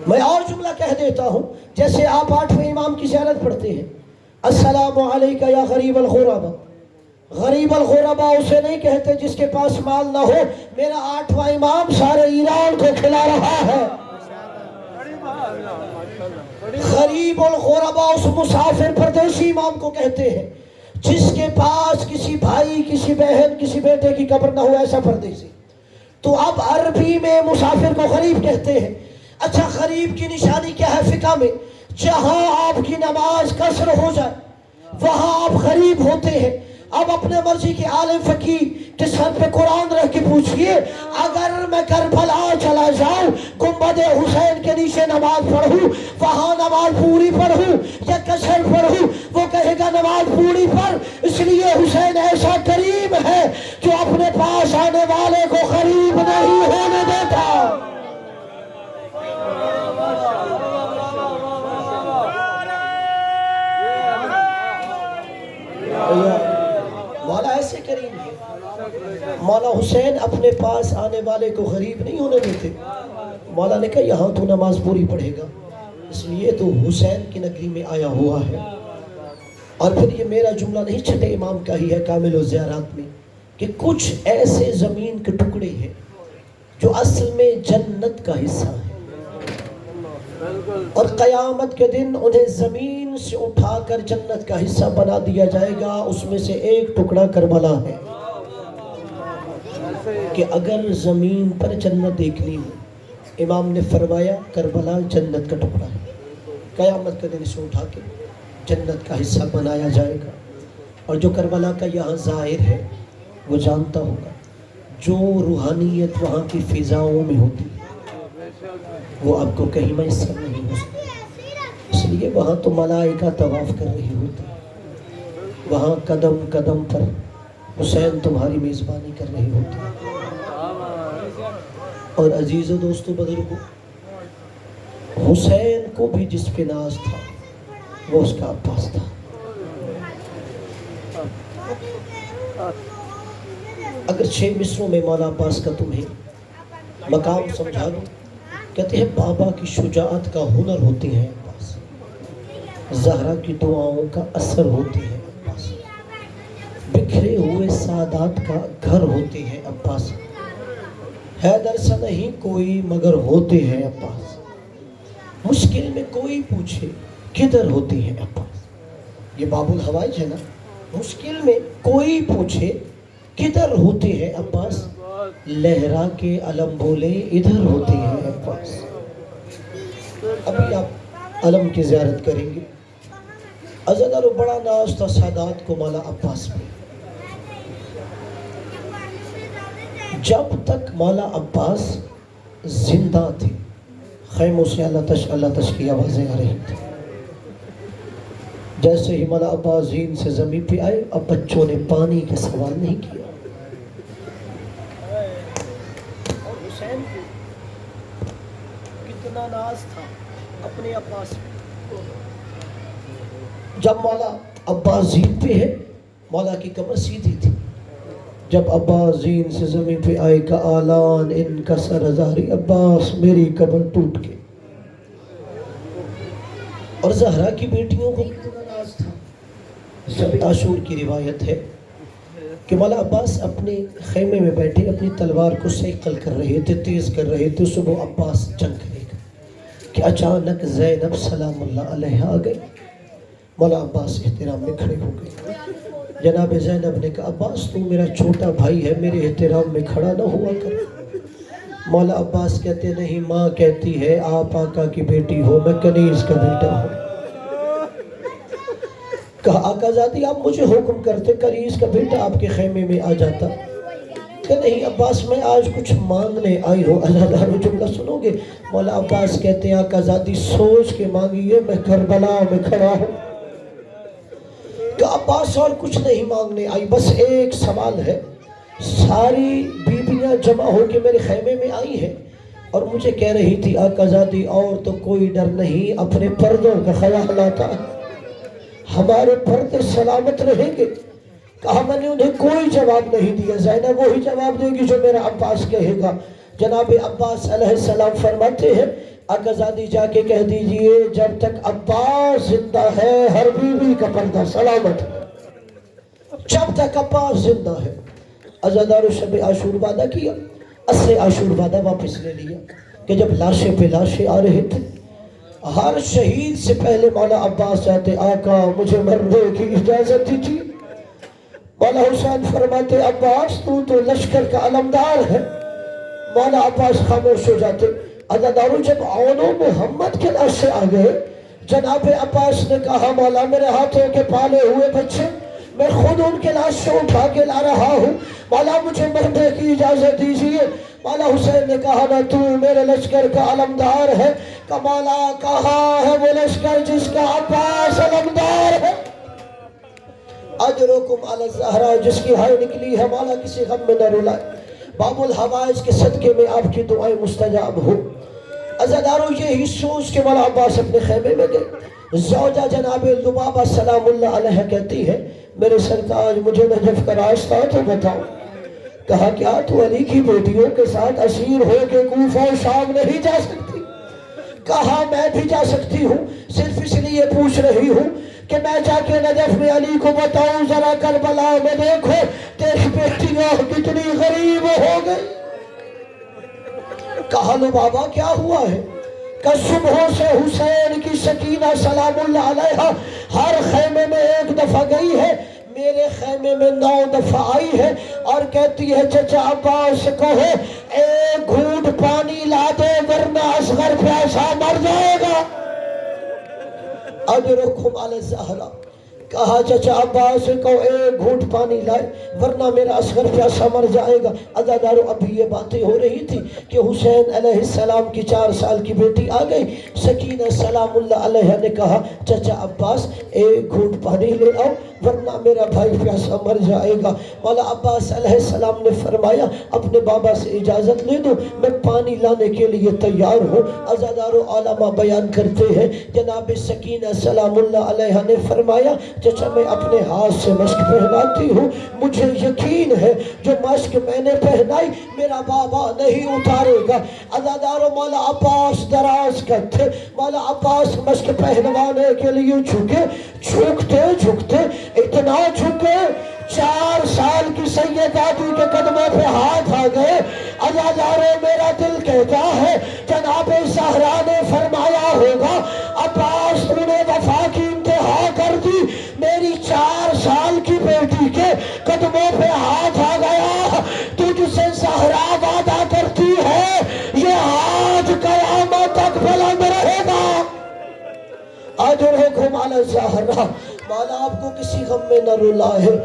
میں اور جملہ کہہ دیتا ہوں، جیسے آپ 8ویں امام کی زیارت پڑھتے ہیں، السلام علیکہ یا غریب الغربا۔ غریب الغربا اسے نہیں کہتے جس کے پاس مال نہ ہو، میرا 8واں امام سارے ایران کو کھلا رہا ہے۔ غریب الغربا اس مسافر پردیسی امام کو کہتے ہیں جس کے پاس کسی بھائی، کسی بہن، کسی بیٹے کی قبر نہ ہو، ایسا پردیسی۔ تو اب عربی میں مسافر کو غریب کہتے ہیں۔ اچھا غریب کی نشانی کیا ہے فقہ میں؟ جہاں آپ کی نماز قصر ہو جائے وہاں آپ غریب ہوتے ہیں۔ اب اپنے مرضی کے عالم فقیہ کے سر پہ قرآن رکھ کے پوچھئے، اگر میں کربلا چلا جاؤں، گنبد حسین کے نیچے نماز پڑھوں، وہاں نماز پوری پڑھوں یا قصر پڑھوں، وہ کہے گا نماز پوری پڑھ، اس لیے حسین ایسا کریم ہے جو اپنے پاس آنے والے کو غریب نہیں ہونے دیتا۔ مولا ایسے کریم ہے، مولا حسین اپنے پاس آنے والے کو غریب نہیں ہونے دیتے۔ مولا نے کہا یہاں تو نماز پوری پڑھے گا، اس لیے تو حسین کی نگری میں آیا ہوا ہے۔ اور پھر یہ میرا جملہ نہیں، چھٹے امام کا ہی ہے کامل الزیارات میں، کہ کچھ ایسے زمین کے ٹکڑے ہیں جو اصل میں جنت کا حصہ ہے، اور قیامت کے دن انہیں زمین سے اٹھا کر جنت کا حصہ بنا دیا جائے گا۔ اس میں سے ایک ٹکڑا کربلا ہے۔ کہ اگر زمین پر جنت دیکھنی ہو، امام نے فرمایا کربلا جنت کا ٹکڑا ہے، قیامت کے دن اسے اٹھا کے جنت کا حصہ بنایا جائے گا۔ اور جو کربلا کا یہاں ظاہر ہے وہ جانتا ہوگا، جو روحانیت وہاں کی فضاؤں میں ہوتی ہے وہ آپ کو کہیں میسر نہیں ہو سکتی، اس لیے وہاں تو ملائکہ طواف کر رہی ہوتی ہے، وہاں قدم قدم پر حسین تمہاری میزبانی کر رہی ہوتی ہے۔ اور عزیز و دوست و بزرگوں، حسین کو بھی جس پہ ناز تھا وہ اس کا عباس تھا۔ اگر 6 مصروں میں مولا عباس کا تمہیں مقام سمجھا دوں، کہتے ہیں بابا کی شجاعت کا ہنر ہوتی ہے عباس، زہرا کی دعاؤں کا اثر ہوتی ہے عباس، بکھرے ہوئے سادات کا گھر ہوتے ہیں عباس، حیدر سا نہیں کوئی مگر ہوتے ہیں عباس، مشکل میں کوئی پوچھے کدھر ہوتی ہے عباس۔ یہ باب الحوائج ہے نا، مشکل میں کوئی پوچھے کدھر ہوتے ہیں عباس، لہرا کے علم بولے ادھر ہوتے ہیں عباس۔ ابھی آپ علم کی زیارت کریں گے، عزادارو بڑا ناز تھا سادات کو مولا عباس پہ۔ جب تک مولا عباس زندہ تھے خیموں سے اللہ تش کی آوازیں آ رہی تھی، جیسے ہی مولا عباس زین سے زمین پہ آئے اب بچوں نے پانی کے سوال نہیں کیا۔ اور حسین کو کتنا ناز تھا اپنے عباس پہ۔ جب مولا عباس زین پہ ہے، مولا کی کمر سیدھی تھی، جب عباس زین سے زمین پہ آئے کا اعلان ان کا سرزاری، عباس میری کمر ٹوٹ کے۔ اور زہرا کی بیٹیوں کو کتنا ناز تھا۔ شب عاشور کی روایت ہے کہ مولا عباس اپنے خیمے میں بیٹھے اپنی تلوار کو سیقل کر رہے تھے، تیز کر رہے تھے، صبح عباس جنگ کرے گا کہ اچانک زینب سلام اللہ علیہ آ گئی۔ مولا عباس احترام میں کھڑے ہو گئے۔ جناب زینب نے کہا عباس تو میرا چھوٹا بھائی ہے، میرے احترام میں کھڑا نہ ہوا کر۔ مولا عباس کہتے نہیں، ماں کہتی ہے آپ آقا کی بیٹی ہو، میں کنیز کا بیٹا ہوں۔ کہا آقا زادی آپ مجھے حکم کرتے، کنیز کا بیٹا آپ کے خیمے میں آ جاتا۔ کہ نہیں عباس میں آج کچھ مانگنے آئی ہوں۔ عزادارو جملہ سنو گے، مولا عباس کہتے ہیں آقا زادی سوچ کے مانگیے، میں کربلا میں کھڑا ہوں۔ کہ عباس اور کچھ نہیں مانگنے آئی، بس ایک سوال ہے، ساری بیبیاں جمع ہو کے میرے خیمے میں آئی ہیں اور مجھے کہہ رہی تھی آقا زادی اور تو کوئی ڈر نہیں، اپنے پردوں کا خیال آتا، ہمارے پردے سلامت رہیں گے۔ کہا میں نے انہیں کوئی جواب نہیں دیا، زینب وہی جواب دے گی جو میرا عباس کہے گا۔ جناب عباس علیہ السلام فرماتے ہیں آقا زادی جا کے کہہ دیجئے جب تک عباس زندہ ہے ہر بیوی کا پردہ سلامت ہے، جب تک عباس زندہ ہے۔ عزادارو شب عاشور وعدہ کیا، عصر عاشور وعدہ واپس لے لیا کہ جب لاشیں پہ لاشیں آ رہے تھے، ہر شہید سے پہلے مولا عباس چاہتے آقا مجھے مرنے کی اجازت دیجیے۔ مولا حسین فرماتے عباس تو لشکر کا علمدار ہے۔ مولا عباس خاموش ہو جاتے۔ عزادارو جب عون و محمد کے لاشیں آ گئے، جناب عباس نے کہا مولا میرے ہاتھوں کے پالے ہوئے بچے میں خود ان کے لاشوں اٹھا کے لا رہا ہوں، مولا مجھے مرنے کی اجازت دیجیے۔ مولا حسین نے کہا نہ تو میرے لشکر کا علمدار ہے، کہ مولا کہاں ہے وہ لشکر جس کا عباس علمدار ہے۔ اجرکم علی الزہرا، جس کی ہائے نکلی ہے مولا کسی غم میں نہ رلائے۔ باب الحوائج کے صدقے میں آپ کی دعائیں مستجاب ہو۔ عزادارو یہی سوچ کے مولا عباس اپنے خیمے میں گئے۔ زوجہ جناب لبابہ سلام اللہ علیہ کہتی ہے میرے سرتاج مجھے نجف کا راستہ تو بتاؤ۔ کہا کیا تو علی کی بیٹیوں کے ساتھ اسیر ہو کے کوفہ و شام نہیں جا سکتی؟ کہا میں بھی جا سکتی ہوں، صرف اس لیے پوچھ رہی ہوں کہ میں جا کے نجف میں علی کو بتاؤں ذرا کربلا میں دیکھو تیری بیٹیاں کتنی غریب ہو گئی۔ کہا لبابہ کیا ہوا ہے؟ کہ صبحوں سے حسین کی سکینہ سلام اللہ علیہ ہر خیمے میں ایک دفعہ گئی ہے، میرے خیمے میں 9 دفعہ آئی ہے اور کہتی ہے چچا عباس کہو ایک گھونٹ پانی لا دے ورنہ اصغر پیاسا مر جائے گا۔ اجرکم علی الزہرا، کہا چچا عباس کو ایک گھونٹ پانی لائے ورنہ میرا اصغر پیاسا مر جائے گا۔ عزادارو ابھی یہ باتیں ہو رہی تھی کہ حسین علیہ السلام کی 4 سال کی بیٹی آ گئی۔ سکینہ سلام اللہ علیہ نے کہا چچا عباس ایک گھونٹ پانی لے آؤ ورنہ میرا بھائی پیاسا مر جائے گا۔ مولا عباس علیہ السلام نے فرمایا اپنے بابا سے اجازت لے دو، میں پانی لانے کے لیے تیار ہوں۔ عزادارو علماء بیان کرتے ہیں جناب سکینہ سلام اللہ علیہ نے فرمایا چچا میں اپنے ہاتھ سے مشک پہناتی ہوں، مجھے یقین ہے جو مشک میں نے پہنائی میرا بابا نہیں اتارے گا۔ عزادارو مولا عباس دراز کرتے، مولا عباس مشک پہنوانے کے لیے جھکے، جھکتے اتنا جھکے 4 سال کی سیداتی کے قدموں پہ ہاتھ آ گئے۔ عزادارو میرا دل کہتا ہے جناب زہرا نے فرمایا ہوگا عباس تو نے وفا کی انتہا کر دی، میری 4 سال کی بیٹی کے قدموں پہ ہاتھ آ گیا، تجھ سے زہرا وعدہ کرتی ہے یہ ہاتھ قیامت تک بلند رہے گا۔ اجرکم علی الزہرا، مولا آپ کو کسی غم میں نہ رلا ہے،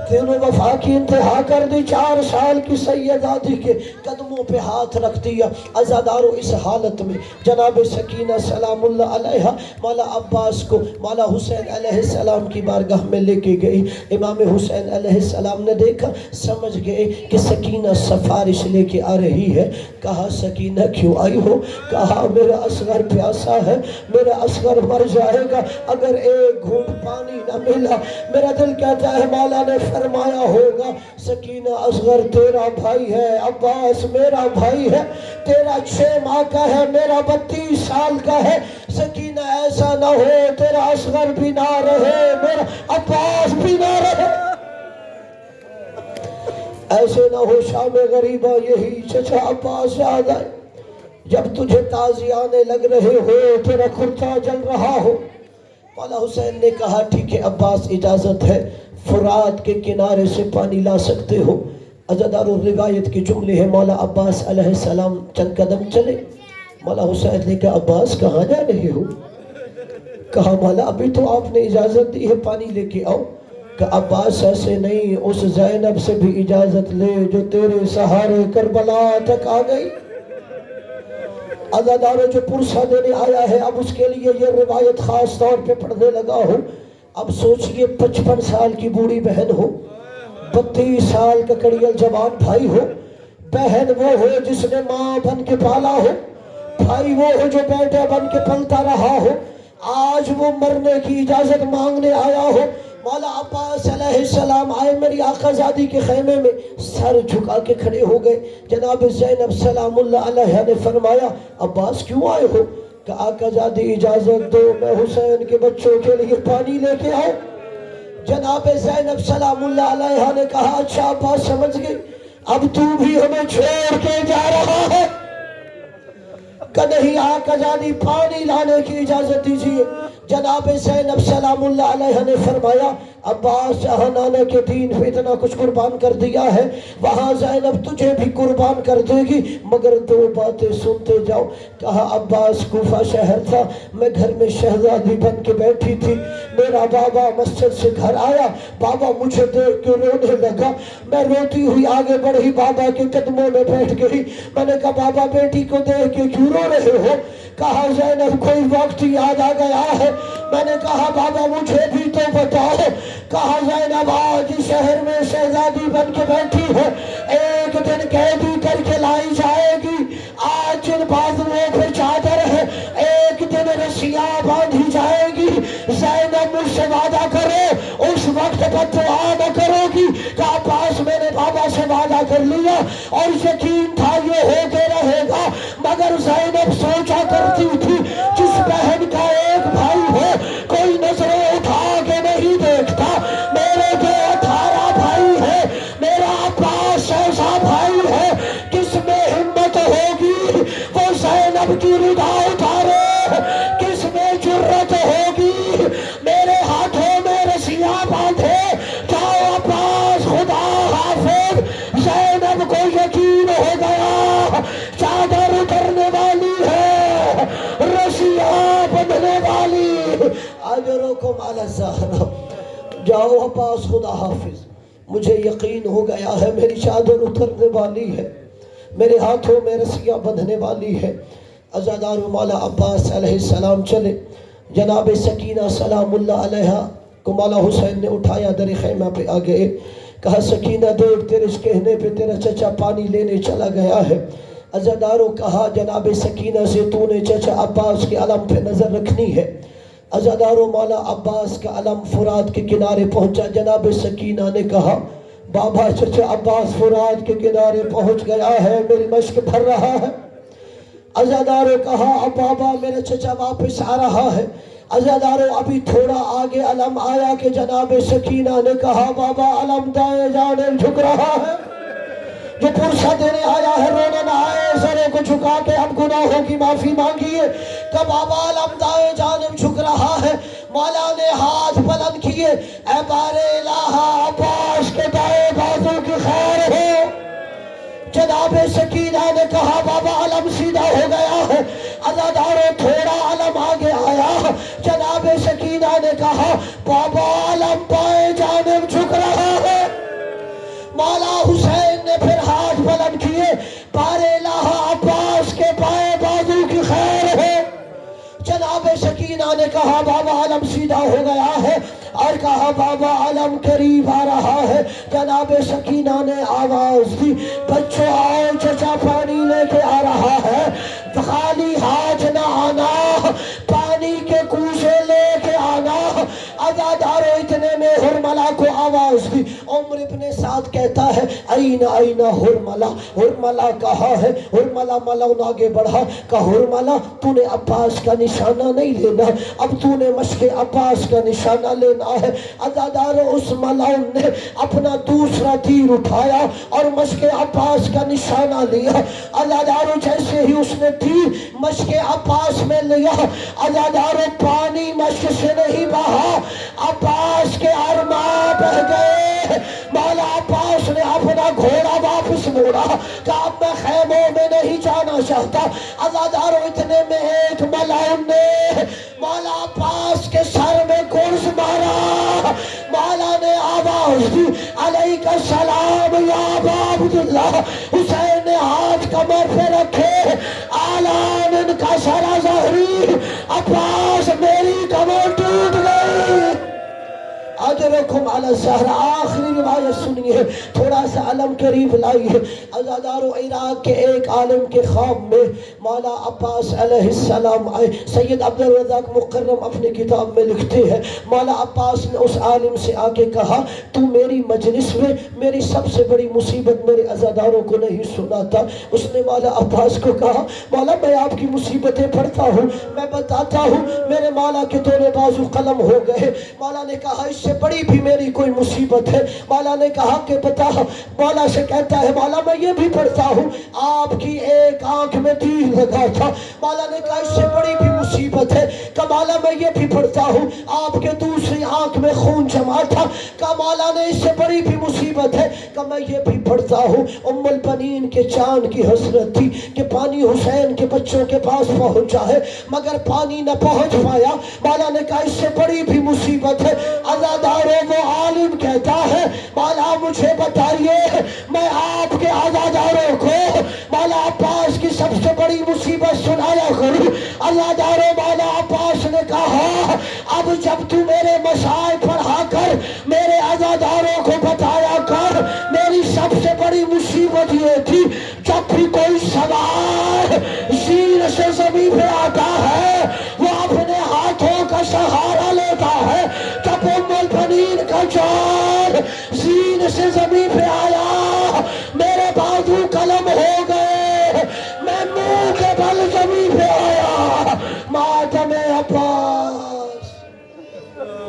تینوں وفا کی انتہا کر دی، 4 سال کی سیداتی کے قدموں پہ ہاتھ رکھ دیا۔ عزادارو اس حالت میں جناب سکینہ سلام اللہ علیہ مولا عباس کو مولا حسین علیہ السلام کی بارگاہ میں لے کے گئی۔ امام حسین علیہ السلام نے دیکھا، سمجھ گئے کہ سکینہ سفارش لے کے آ رہی ہے۔ کہا سکینہ کیوں آئی ہو؟ کہا میرا اصغر پیاسا ہے، میرا اصغر مر جائے گا اگر ایک گھونٹ پانی نہ ملا۔ میرا دل کہتا ہے مولا نے فرمایا ہوگا سکینہ اصغر تیرا بھائی ہے، عباس میرا بھائی ہے، تیرا 6 ماہ کا ہے، میرا 32 سال کا ہے۔ سکینہ ایسا نہ ہو تیرا اصغر بھی نہ رہے میرا عباس بھی نہ رہے، ایسے نہ ہو شام غریبہ یہی چچا عباس یاد آئے جب تجھے تازیانے لگ رہے ہو، تیرا کرتا جل رہا ہو۔ مولا حسین نے کہا ٹھیک ہے عباس اجازت ہے، فرات کے کنارے سے پانی لا سکتے ہو۔ عزادارو روایت کے جملے ہیں مولا عباس علیہ السلام چند قدم چلے، مولا حسین نے کہا عباس کہاں جا رہے ہو؟ کہا مولا ابھی تو آپ نے اجازت دی ہے پانی لے کے آؤ۔ کہ عباس ایسے نہیں، اس زینب سے بھی اجازت لے جو تیرے سہارے کربلا تک آ گئی۔ عزادارو جو پرسہ دینے آیا ہے اب اس کے لیے یہ روایت خاص طور پہ پڑھنے لگا ہوں۔ اب سوچئے 55 سال کی بوڑھی بہن ہو، 32 سال کا کڑیل جوان بھائی ہو، بہن وہ ہو جس نے ماں بن کے پالا ہو، بھائی وہ ہو جو بیٹا بن کے پلتا رہا ہو، آج وہ مرنے کی اجازت مانگنے آیا ہو۔ مولا عباس علیہ السلام آئے میری آقا زادی کے خیمے میں، سر جھکا کے کھڑے ہو گئے۔ جناب زینب سلام اللہ علیہ نے فرمایا عباس کیوں آئے ہو؟ کہ آقا زادی اجازت دو میں حسین کے بچوں کے لیے پانی لے کے آؤ۔ جناب زینب سلام اللہ علیہ نے کہا اچھا عباس سمجھ گئی، اب تو بھی ہمیں چھوڑ کے جا رہا ہے؟ کہ نہیں آقا زادی پانی لانے کی اجازت دیجیے۔ جناب زینب سلام اللہ علیہ نے فرمایا عباس جہاں نانا کے دین پہ اتنا کچھ قربان کر دیا ہے وہاں زینب تجھے بھی قربان کر دے گی، مگر 2 باتیں سنتے جاؤ۔ کہا عباس کوفہ شہر تھا، میں گھر میں شہزادی بن کے بیٹھی تھی، میرا بابا مسجد سے گھر آیا، بابا مجھے دیکھ کے رونے لگا، میں روتی ہوئی آگے بڑھی، بابا کے قدموں میں بیٹھ گئی۔ میں نے کہا بابا بیٹی کو دیکھ کے کیوں رو رہے ہو؟ کہا زینب کوئی وقت یاد آ گیا ہے۔ میں نے کہا بابا مجھے بھی تو بتاؤ۔ کہا زینب آج شہر میں شہزادی بن کے بیٹھی ہے، ایک دن قیدی کر کے لائی جائے گی، آج جن بازوؤں پہ چادر ہے ایک دن رسیاں باندھی جائے گی۔ زینب مجھ سے وعدہ کرو اس وقت بددعا نہ کرو گی۔ کہا عباس میں نے بابا سے وعدہ کر لیا اور یقین تھا یہ ہو کے رہے گا، مگر زینب سوچا کرتی تھی جس بہن کا ایک بھائی ہو کوئی نظریں اٹھا کے نہیں دیکھتا، میرے جو 18 بھائی ہے میرا عباس ایسا بھائی ہے کس میں ہمت ہوگی وہ زینب کی ردا اتارے، کس میں جرت ہوگی میرے ہاتھوں میں رسیاں باندھے، کیا علی الزہرا۔ جاؤ عباس، خدا حافظ، مجھے یقین ہو گیا ہے میری چادر اترنے والی ہے، میرے ہاتھوں میں رسیاں بندھنے والی ہے۔ عزادار مولا عباس علیہ السلام چلے۔ جناب سکینہ سلام اللہ علیہا کو مولا حسین نے اٹھایا، در خیمہ پہ آ گئے۔ کہا سکینہ دیکھ، تیرے اس کہنے پہ تیرا چچا پانی لینے چلا گیا ہے۔ عزاداروں کہا جناب سکینہ سے تو نے چچا عباس کے علم پہ نظر رکھنی ہے۔ عزاداروں مولا عباس کا علم فرات کے کنارے پہنچا۔ جناب سکینہ نے کہا بابا چچا عباس فرات کے کنارے پہنچ گیا ہے، میری مشک بھر رہا ہے۔ عزاداروں کہا اب بابا میرا چچا واپس آ رہا ہے۔ عزاداروں ابھی تھوڑا آگے علم آیا کہ جناب سکینہ نے کہا بابا علم دائیں جانب جھک رہا ہے، جو پرسہ دینے آیا ہے رونا نہ آئے، سرے کو جھکا کے اب گناہوں کی معافی مانگیے۔ کہ بابا علم دائیں جانب جھک رہا ہے۔ مولا نے ہاتھ بلند کیے، اے بار الہ عباس کے دائیں بازو کی خیر ہو۔ جناب سکینہ نے کہا بابا علم سیدھا ہو گیا ہے۔ عزاداروں تھوڑا علم آگے آیا۔ جناب سکینہ نے کہا بابا علم بائیں جانب جھک رہا ہے۔ مولا حسین نے پھر ہاتھ بلند کیے، بار الہ عباس کے بائیں بازو کی خیر ہو۔ جناب سکینہ نے کہا بابا علم سیدھا ہو گیا ہے، اور کہا بابا علم قریب آ رہا ہے۔ جناب سکینہ نے آواز دی بچوں آؤ، چچا پانی لے کے آ رہا ہے، خالی ہاتھ نہ آنا، پانی کے کوزے لے کے آنا۔ عزاداروں اتنے میں ہرملہ کو آواز دی۔ عمر ابن سعد کہتا ہے این ہرملہ، ہرملہ کہا ہے۔ ہرملہ ملعون آگے بڑھا، کہا ہرملہ تو نے عباس کا نشانہ نہیں لینا، اب تو نے مشق عباس کا نشانہ لینا ہے۔ عزاداروں اس ملعون نے اپنا دوسرا تیر اٹھایا اور مشق عباس کا نشانہ لیا۔ عزاداروں جیسے ہی اس نے تیر مشق عباس میں لیا، عزاداروں پانی مشق سے نہیں بہا، عباس کے ارماں بہ گئے۔ مولا عباس نے اپنا گھوڑا واپس موڑا، کہا اب میں خیموں میں نہیں جانا چاہتا۔ عزاداروں اتنے میں ایک ملعون نے مولا عباس کے سر میں گرز مارا۔ مولا نے آواز دی علیک السلام یا ابا عبداللہ۔ حسین نے ہاتھ کمر پہ رکھے، اعلان ان کا سرا ظہری، عباس میری کمر ٹوٹ گئی۔ اجرکم علی الزہرا۔ آخری روایت سنیے، تھوڑا سا علم قریب لائیے۔ عزاداروں عراق کے ایک عالم کے خواب میں مولا عباس علیہ السلام آئے۔ سید عبدالرزاق مکرم اپنی کتاب میں لکھتے ہیں مولا عباس نے اس عالم سے آ کے کہا تو میری مجلس میں میری سب سے بڑی مصیبت میرے عزاداروں کو نہیں سناتا۔ اس نے مولا عباس کو کہا مولا میں آپ کی مصیبتیں پڑھتا ہوں، میں بتاتا ہوں۔ میرے مولا کے دونوں بازو قلم ہو گئے۔ مولا نے کہا اس سے بڑی بھی میری کوئی مصیبت ہے۔ مولا نے کہا کہ بتا۔ مولا سے کہتا ہے مولا میں یہ بھی پڑھتا ہوں، آپ کی ایک آنکھ میں تیر لگا تھا۔ مولا نے کہا اس سے بڑی بھی مصیبت ہے۔ کہ مولا میں یہ بھی پڑھتا ہوں، آپ کے دوسری آنکھ میں خون جمع تھا۔ کہ مولا نے اس سے بڑی بھی مصیبت ہے کہ میں یہ بھی پڑھتا ہوں ام البنین کے چاند کی حسرت تھی کہ پانی حسین کے بچوں کے پاس پہنچا ہے مگر پانی نہ پہنچ پایا۔ مولا نے کہا اس سے بڑی بھی مصیبت ہے۔ عزاداروں وہ عالم کہتا ہے مولا مجھے بتائیے میں آپ کے عزاداروں کو مولا عباس کی سب سے بڑی مصیبت سنایا کروں۔ عزاداروں مولا عباس نے کہا اب جب تو میرے مسائل پڑھا کر میرے عزاداروں کو بتایا کر، میری سب سے بڑی مصیبت یہ تھی جب بھی کوئی سوار زین سے زمین پہ آتا ہے وہ اپنے ہاتھوں کا سہارا لیتا ہے۔ جب ام البنین کا چار زین سے زمین پہ آیا میرے بازو قلم ہو